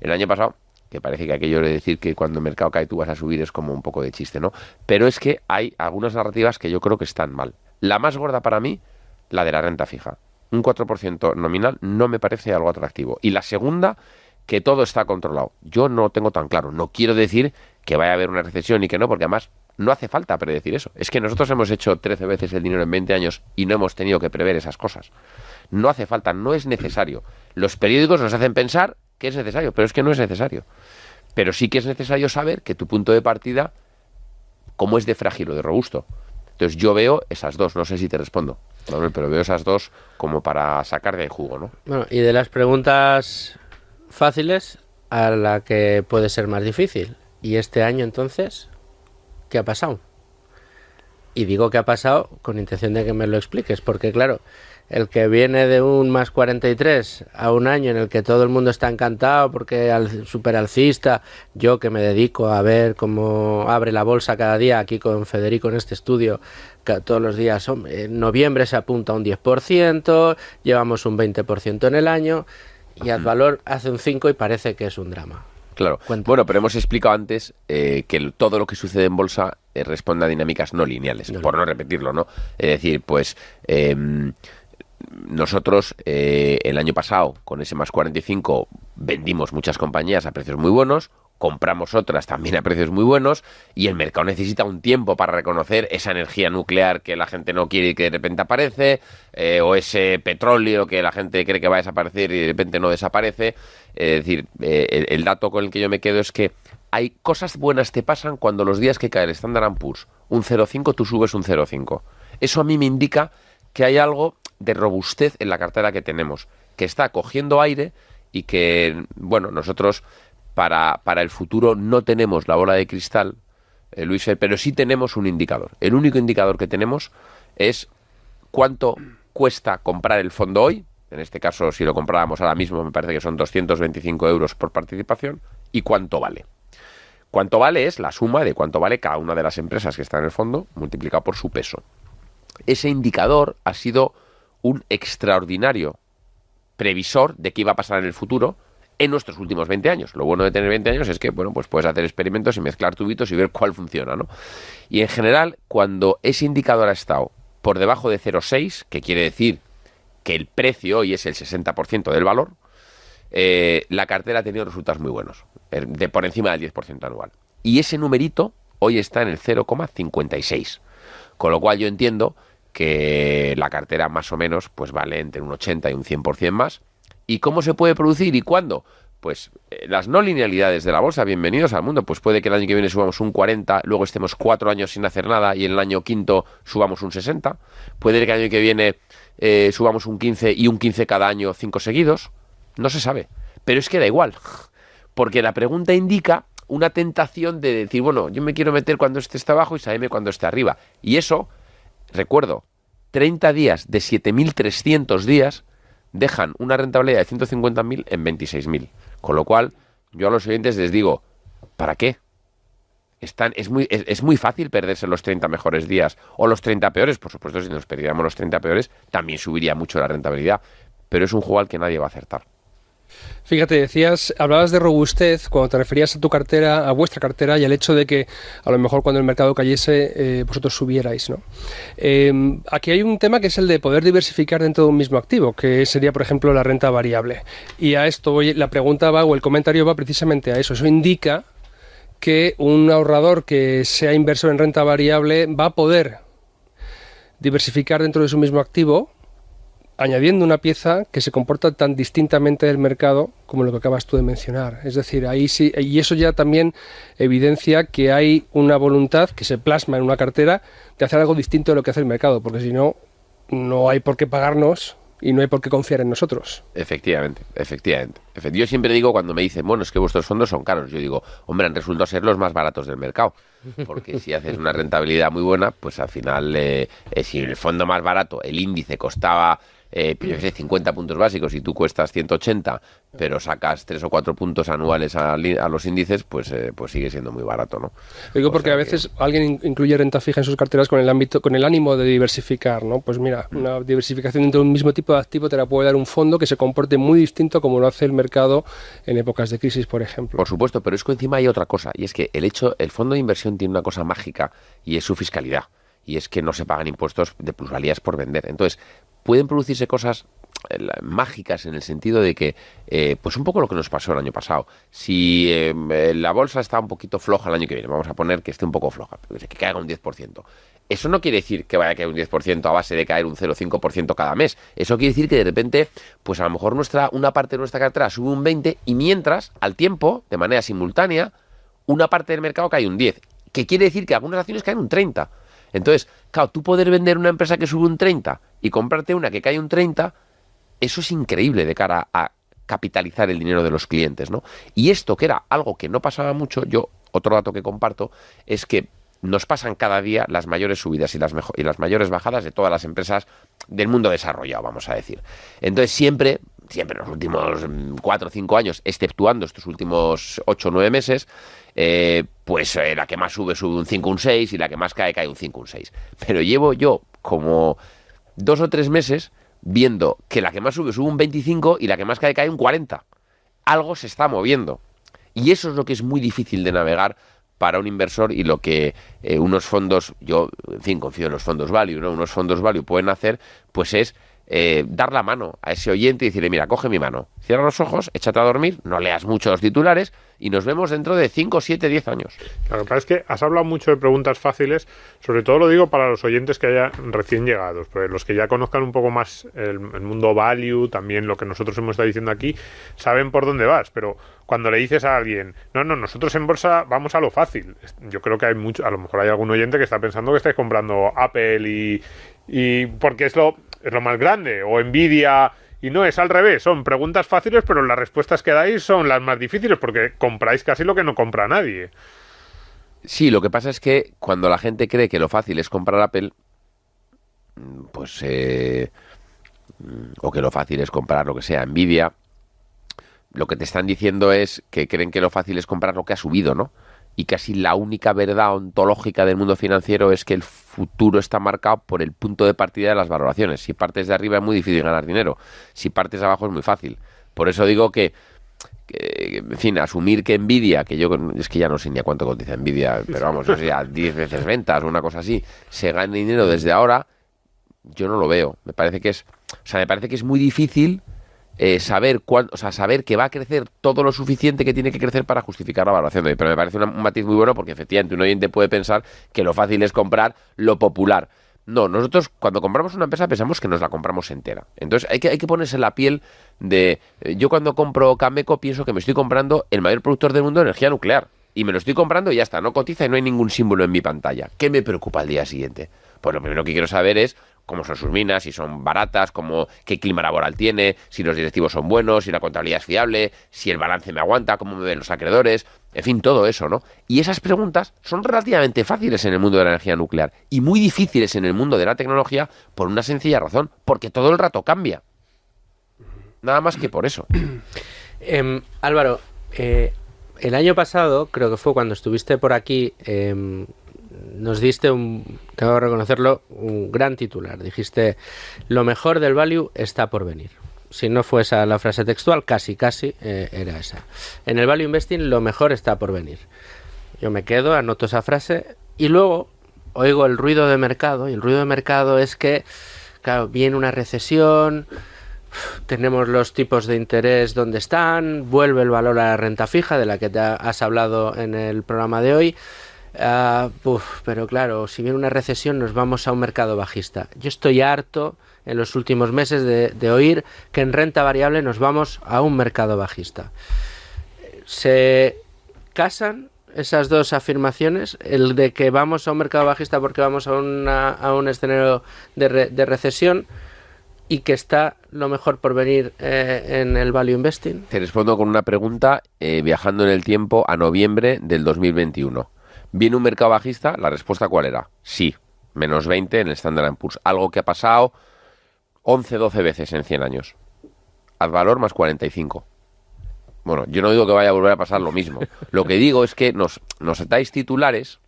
el año pasado, que parece que aquello de decir que cuando el mercado cae tú vas a subir es como un poco de chiste, ¿no? Pero es que hay algunas narrativas que yo creo que están mal. La más gorda para mí, la de la renta fija. Un 4% nominal no me parece algo atractivo. Y la segunda, que todo está controlado. Yo no lo tengo tan claro. No quiero decir que vaya a haber una recesión y que no, porque además no hace falta predecir eso. Es que nosotros hemos hecho 13 veces el dinero en 20 años y no hemos tenido que prever esas cosas. No hace falta, no es necesario. Los periódicos nos hacen pensar que es necesario, pero es que no es necesario. Pero sí que es necesario saber que tu punto de partida, cómo es de frágil o de robusto. Entonces yo veo esas dos, no sé si te respondo, Manuel, pero veo esas dos como para sacar de jugo, ¿no? Bueno, y de las preguntas fáciles a la que puede ser más difícil. ¿Y este año entonces qué ha pasado? Y digo que ha pasado con intención de que me lo expliques, porque claro, el que viene de un más 43 a un año en el que todo el mundo está encantado porque súper alcista, yo que me dedico a ver cómo abre la bolsa cada día aquí con Federico en este estudio, que todos los días, en noviembre se apunta a un 10%, llevamos un 20% en el año, y Advalor hace un 5% y parece que es un drama. Claro. Cuéntame. Bueno, pero hemos explicado antes que todo lo que sucede en bolsa responde a dinámicas no lineales, por no repetirlo, ¿no? Es decir, pues nosotros el año pasado, con ese más 45, vendimos muchas compañías a precios muy buenos, compramos otras también a precios muy buenos, y el mercado necesita un tiempo para reconocer esa energía nuclear que la gente no quiere y que de repente aparece, o ese petróleo que la gente cree que va a desaparecer y de repente no desaparece. Es decir, el dato con el que yo me quedo es que hay cosas buenas que pasan cuando los días que cae el Standard & Poor's un 0,5, tú subes un 0,5. Eso a mí me indica que hay algo de robustez en la cartera que tenemos, que está cogiendo aire y que, bueno, nosotros para el futuro no tenemos la bola de cristal, Luis, pero sí tenemos un indicador. El único indicador que tenemos es cuánto cuesta comprar el fondo hoy. En este caso, si lo comprábamos ahora mismo, me parece que son 225 euros por participación, y cuánto vale. Cuánto vale es la suma de cuánto vale cada una de las empresas que está en el fondo multiplicado por su peso. Ese indicador ha sido un extraordinario previsor de qué iba a pasar en el futuro en nuestros últimos 20 años. Lo bueno de tener 20 años es que, bueno, pues puedes hacer experimentos y mezclar tubitos y ver cuál funciona, ¿no? Y en general, cuando ese indicador ha estado por debajo de 0,6, que quiere decir que el precio hoy es el 60% del valor, la cartera ha tenido resultados muy buenos, de por encima del 10% anual. Y ese numerito hoy está en el 0,56. Con lo cual yo entiendo que la cartera más o menos pues vale entre un 80 y un 100% más, ¿Y cómo se puede producir y cuándo? Pues las no linealidades de la bolsa, bienvenidos al mundo. Pues puede que el año que viene subamos un 40, luego estemos 4 años sin hacer nada y en el año quinto subamos un 60. Puede que el año que viene subamos un 15 y un 15 cada año, 5 seguidos. No se sabe. Pero es que da igual. Porque la pregunta indica una tentación de decir, bueno, yo me quiero meter cuando esté abajo y salirme cuando esté arriba. Y eso, recuerdo, 30 días de 7.300 días dejan una rentabilidad de 150.000 en 26.000. Con lo cual, yo a los oyentes les digo, ¿para qué? Es muy fácil perderse los 30 mejores días o los 30 peores. Por supuesto, si nos perdiéramos los 30 peores, también subiría mucho la rentabilidad. Pero es un juego al que nadie va a acertar. Fíjate, hablabas de robustez cuando te referías a tu cartera, a vuestra cartera, y al hecho de que a lo mejor cuando el mercado cayese vosotros subierais, ¿no? Aquí hay un tema que es el de poder diversificar dentro de un mismo activo, que sería, por ejemplo, la renta variable. Y a esto la pregunta va, o el comentario va precisamente a eso. Eso indica que un ahorrador que sea inversor en renta variable va a poder diversificar dentro de su mismo activo, añadiendo una pieza que se comporta tan distintamente del mercado como lo que acabas tú de mencionar. Es decir, ahí sí, y eso ya también evidencia que hay una voluntad que se plasma en una cartera de hacer algo distinto de lo que hace el mercado, porque si no, no hay por qué pagarnos y no hay por qué confiar en nosotros. Efectivamente. Yo siempre digo cuando me dicen, bueno, es que vuestros fondos son caros, yo digo, hombre, han resultado ser los más baratos del mercado, porque si haces una rentabilidad muy buena, pues al final, si el fondo más barato, el índice costaba 50 puntos básicos y tú cuestas 180, pero sacas 3 o 4 puntos anuales a los índices, pues sigue siendo muy barato, ¿no? Digo porque a veces alguien incluye renta fija en sus carteras con el ánimo de diversificar, ¿no? Pues mira, una diversificación dentro de un mismo tipo de activo te la puede dar un fondo que se comporte muy distinto como lo hace el mercado en épocas de crisis, por ejemplo. Por supuesto, pero es que encima hay otra cosa, y es que el fondo de inversión tiene una cosa mágica, y es su fiscalidad, y es que no se pagan impuestos de plusvalías por vender. Entonces, pueden producirse cosas mágicas en el sentido de que, pues un poco lo que nos pasó el año pasado. Si la bolsa está un poquito floja el año que viene, vamos a poner que esté un poco floja, que caiga un 10%. Eso no quiere decir que vaya a caer un 10% a base de caer un 0,5% cada mes. Eso quiere decir que de repente, pues a lo mejor una parte de nuestra cartera sube un 20% y mientras, al tiempo, de manera simultánea, una parte del mercado cae un 10%. Que quiere decir que algunas acciones caen un 30%. Entonces, claro, tú poder vender una empresa que sube un 30% y comprarte una que cae un 30%, eso es increíble de cara a capitalizar el dinero de los clientes, ¿no? Y esto, que era algo que no pasaba mucho, otro dato que comparto, es que nos pasan cada día las mayores subidas y las mayores bajadas de todas las empresas del mundo desarrollado, vamos a decir. Entonces, siempre en los últimos 4 o 5 años, exceptuando estos últimos 8 o 9 meses, la que más sube un 5, un 6 y la que más cae un 5, un 6. Pero llevo yo como 2 o 3 meses viendo que la que más sube un 25 y la que más cae un 40. Algo se está moviendo. Y eso es lo que es muy difícil de navegar para un inversor y lo que unos fondos, yo en fin confío en los fondos value, ¿no? Unos fondos value pueden hacer, pues es dar la mano a ese oyente y decirle, mira, coge mi mano, cierra los ojos, échate a dormir, no leas mucho los titulares y nos vemos dentro de 5, 7, 10 años. Claro, pero es que has hablado mucho de preguntas fáciles, sobre todo lo digo para los oyentes que hayan recién llegados, pero los que ya conozcan un poco más el mundo value, también lo que nosotros hemos estado diciendo aquí, saben por dónde vas, pero cuando le dices a alguien, no, nosotros en bolsa vamos a lo fácil, yo creo que hay mucho, a lo mejor hay algún oyente que está pensando que estáis comprando Apple y porque es lo más grande, o Nvidia, y no, es al revés, son preguntas fáciles, pero las respuestas que dais son las más difíciles, porque compráis casi lo que no compra nadie. Sí, lo que pasa es que cuando la gente cree que lo fácil es comprar Apple, pues o que lo fácil es comprar lo que sea Nvidia, lo que te están diciendo es que creen que lo fácil es comprar lo que ha subido, ¿no? Y casi la única verdad ontológica del mundo financiero es que el futuro está marcado por el punto de partida de las valoraciones. Si partes de arriba es muy difícil ganar dinero, si partes de abajo es muy fácil. Por eso digo que en fin, asumir que Nvidia, que yo es que ya no sé ni a cuánto cotiza Nvidia, pero vamos, o sea, 10 veces ventas o una cosa así, se gana dinero desde ahora, yo no lo veo. Me parece que es muy difícil saber que va a crecer todo lo suficiente que tiene que crecer para justificar la valoración de hoy. Pero me parece un matiz muy bueno porque efectivamente un oyente puede pensar que lo fácil es comprar lo popular. No, nosotros cuando compramos una empresa pensamos que nos la compramos entera. Entonces hay que ponerse en la piel de... Yo cuando compro Cameco pienso que me estoy comprando el mayor productor del mundo de energía nuclear. Y me lo estoy comprando y ya está, no cotiza y no hay ningún símbolo en mi pantalla. ¿Qué me preocupa al día siguiente? Pues lo primero que quiero saber es cómo son sus minas, si son baratas, qué clima laboral tiene, si los directivos son buenos, si la contabilidad es fiable, si el balance me aguanta, cómo me ven los acreedores, en fin, todo eso, ¿no? Y esas preguntas son relativamente fáciles en el mundo de la energía nuclear y muy difíciles en el mundo de la tecnología por una sencilla razón, porque todo el rato cambia. Nada más que por eso. Álvaro, el año pasado, creo que fue cuando estuviste por aquí, nos diste tengo que reconocerlo, un gran titular. Dijiste, lo mejor del value está por venir. Si no fue esa la frase textual, casi era esa. En el value investing, lo mejor está por venir. Yo me quedo, anoto esa frase y luego oigo el ruido de mercado. Y el ruido de mercado es que, claro, viene una recesión, tenemos los tipos de interés donde están, vuelve el valor a la renta fija, de la que te has hablado en el programa de hoy. Pero claro, si viene una recesión nos vamos a un mercado bajista. Yo estoy harto en los últimos meses de oír que en renta variable nos vamos a un mercado bajista. ¿Se casan esas dos afirmaciones? El de que vamos a un mercado bajista porque vamos a un escenario de recesión, y que está lo mejor por venir en el value investing. Te respondo con una pregunta viajando en el tiempo a noviembre del 2021. ¿Viene un mercado bajista? La respuesta ¿cuál era? Sí, menos 20 en el Standard & Poor's. Algo que ha pasado 11-12 veces en 100 años. Advalor más 45. Bueno, yo no digo que vaya a volver a pasar lo mismo. Lo que digo es que nos dais titulares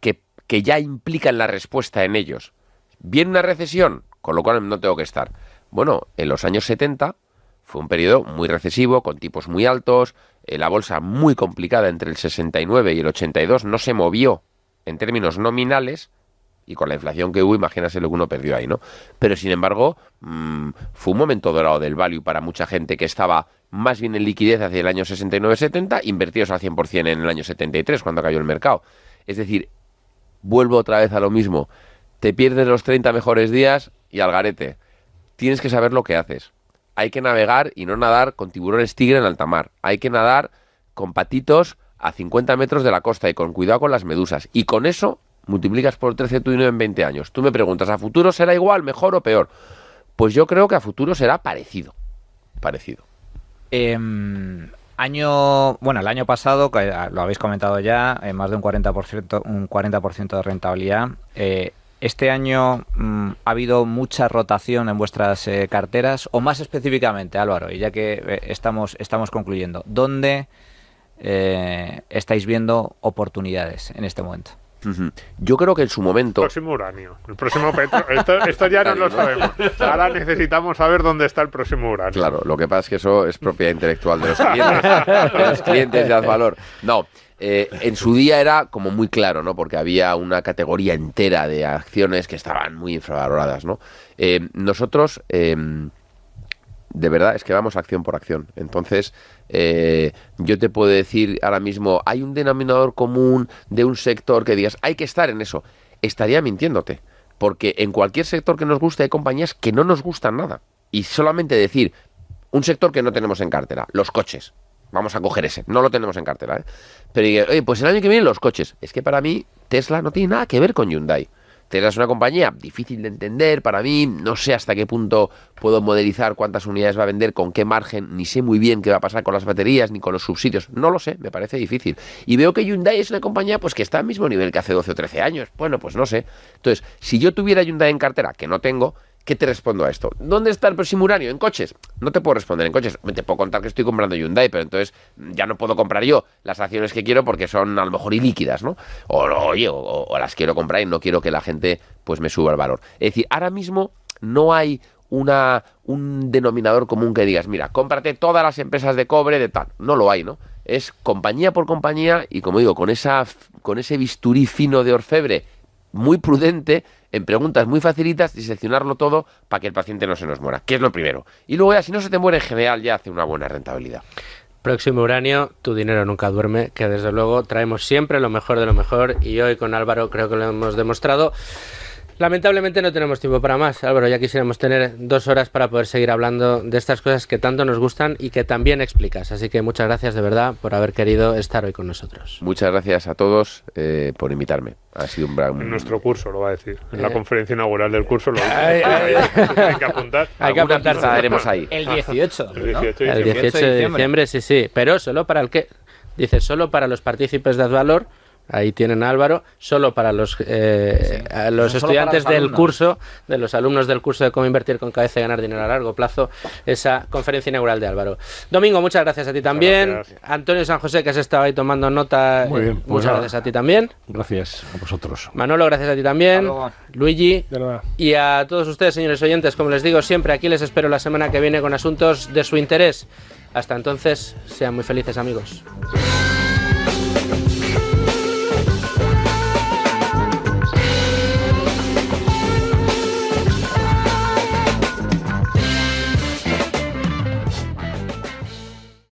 que ya implican la respuesta en ellos. ¿Viene una recesión? Con lo cual no tengo que estar. Bueno, en los años 70 fue un periodo muy recesivo, con tipos muy altos, la bolsa muy complicada entre el 69 y el 82, no se movió en términos nominales, y con la inflación que hubo, imagínase lo que uno perdió ahí, ¿no? Pero sin embargo, fue un momento dorado del value para mucha gente que estaba más bien en liquidez hacia el año 69-70, invertidos al 100% en el año 73, cuando cayó el mercado. Es decir, vuelvo otra vez a lo mismo. Te pierdes los 30 mejores días y al garete. Tienes que saber lo que haces. Hay que navegar y no nadar con tiburones tigre en alta mar. Hay que nadar con patitos a 50 metros de la costa y con cuidado con las medusas. Y con eso multiplicas por 13 tu dinero en 20 años. Tú me preguntas, ¿a futuro será igual, mejor o peor? Pues yo creo que a futuro será parecido. El año pasado, que lo habéis comentado ya, más de un 40% de rentabilidad. Este año ha habido mucha rotación en vuestras carteras, o más específicamente, Álvaro, y ya que estamos concluyendo, ¿dónde estáis viendo oportunidades en este momento? Yo creo que en su momento... El próximo uranio, el próximo petro... Esto ya no lo sabemos. Ahora necesitamos saber dónde está el próximo uranio. Claro, lo que pasa es que eso es propiedad intelectual de los clientes de Advalor. No, en su día era como muy claro, ¿no? Porque había una categoría entera de acciones que estaban muy infravaloradas, ¿no? Nosotros... de verdad, es que vamos acción por acción. Entonces, yo te puedo decir ahora mismo, hay un denominador común de un sector que digas, hay que estar en eso. Estaría mintiéndote, porque en cualquier sector que nos guste hay compañías que no nos gustan nada. Y solamente decir, un sector que no tenemos en cartera, los coches. Vamos a coger ese, no lo tenemos en cartera, ¿eh? Pero, oye, pues el año que viene los coches. Es que para mí, Tesla no tiene nada que ver con Hyundai. Tesla es una compañía difícil de entender para mí, no sé hasta qué punto puedo modelizar cuántas unidades va a vender, con qué margen, ni sé muy bien qué va a pasar con las baterías ni con los subsidios, no lo sé, me parece difícil. Y veo que Hyundai es una compañía pues que está al mismo nivel que hace 12 o 13 años, bueno, pues no sé. Entonces, si yo tuviera Hyundai en cartera, que no tengo, ¿qué te respondo a esto? ¿Dónde está el próximo uranio? ¿En coches? No te puedo responder en coches. Te puedo contar que estoy comprando Hyundai, pero entonces ya no puedo comprar yo las acciones que quiero porque son a lo mejor ilíquidas, ¿no? O las quiero comprar y no quiero que la gente pues me suba el valor. Es decir, ahora mismo no hay un denominador común que digas, mira, cómprate todas las empresas de cobre de tal. No lo hay, ¿no? Es compañía por compañía y, como digo, con ese bisturí fino de orfebre muy prudente, en preguntas muy facilitas, diseccionarlo todo para que el paciente no se nos muera, que es lo primero. Y luego ya, si no se te muere, en general ya hace una buena rentabilidad. Próximo uranio, tu dinero nunca duerme, que desde luego traemos siempre lo mejor de lo mejor, y hoy con Álvaro creo que lo hemos demostrado. Lamentablemente no tenemos tiempo para más, Álvaro, ya quisiéramos tener 2 horas para poder seguir hablando de estas cosas que tanto nos gustan y que también explicas. Así que muchas gracias de verdad por haber querido estar hoy con nosotros. Muchas gracias a todos por invitarme. Ha sido un gran... En nuestro curso lo va a decir. En la conferencia inaugural del curso lo hay que apuntar. Hay que apuntar. Haremos ahí. El 18. El 18 El 18 de diciembre, sí. Pero solo para el que... Dice, solo para los partícipes de Advalor. Ahí tienen a Álvaro, solo para los estudiantes del curso, de los alumnos del curso de cómo invertir con cabeza y ganar dinero a largo plazo, esa conferencia inaugural de Álvaro. Domingo, muchas gracias a ti también. Gracias. Antonio San José, que has estado ahí tomando nota, Muy bien, pues muchas nada. gracias a ti también. Gracias a vosotros. Manolo, gracias a ti también. Hasta luego. Luigi. De nada. Y a todos ustedes, señores oyentes, como les digo siempre, aquí les espero la semana que viene con asuntos de su interés. Hasta entonces, sean muy felices, amigos.